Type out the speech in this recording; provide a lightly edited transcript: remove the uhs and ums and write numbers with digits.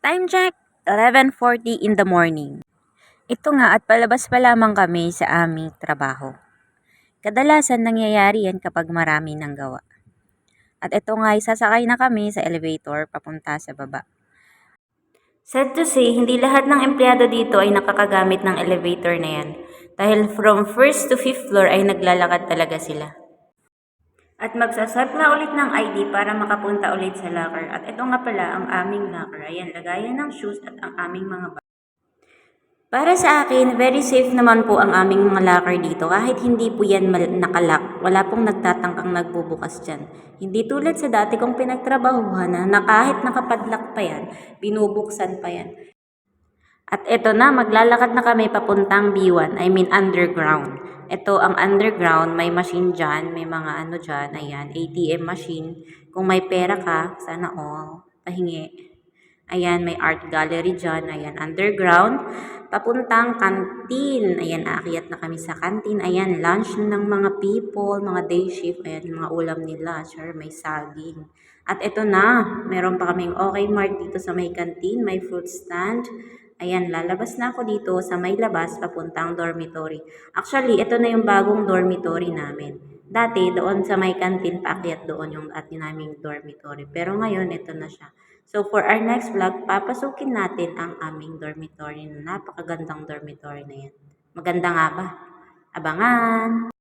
Time check, 11:40 in the morning. Ito nga at palabas pa lamang kami sa aming trabaho. Kadalasan nangyayari yan kapag marami ng gawa. At ito nga ay sasakay na kami sa elevator papunta sa baba. Sad to say, hindi lahat ng empleyado dito ay nakakagamit ng elevator na yan. Dahil from first to fifth floor ay naglalakad talaga sila. At magsaswipe na ulit ng ID para makapunta ulit sa locker. At ito nga pala ang aming locker. Ayan, lagayan ng shoes at ang aming mga bag. Para sa akin, very safe naman po ang aming mga locker dito kahit hindi po yan nakalock. Wala pong nagtatangkang nagbubukas dyan. Hindi tulad sa dati kong pinagtrabahuhan na kahit nakapadlock pa yan, binubuksan pa yan. At ito na, maglalakad na kami papuntang B1, I mean underground. Ito ang underground, may machine dyan, may mga ano dyan, ayan, ATM machine. Kung may pera ka, sana all, pahingi. Ayan, may art gallery dyan. Ayan, underground. Papuntang canteen. Ayan, aakyat na kami sa canteen. Ayan, lunch ng mga people, mga day shift. Ayan, yung mga ulam nila. Sure, may saging. At ito na, meron pa kaming okay mart dito sa may canteen. May fruit stand. Ayan, lalabas na ako dito sa may labas papuntang dormitory. Actually, ito na yung bagong dormitory namin. Dati, doon sa may canteen, paakyat doon yung ating naming dormitory. Pero ngayon, ito na siya. So for our next vlog, papasukin natin ang aming dormitory na napakagandang dormitory na yan. Maganda nga ba? Abangan!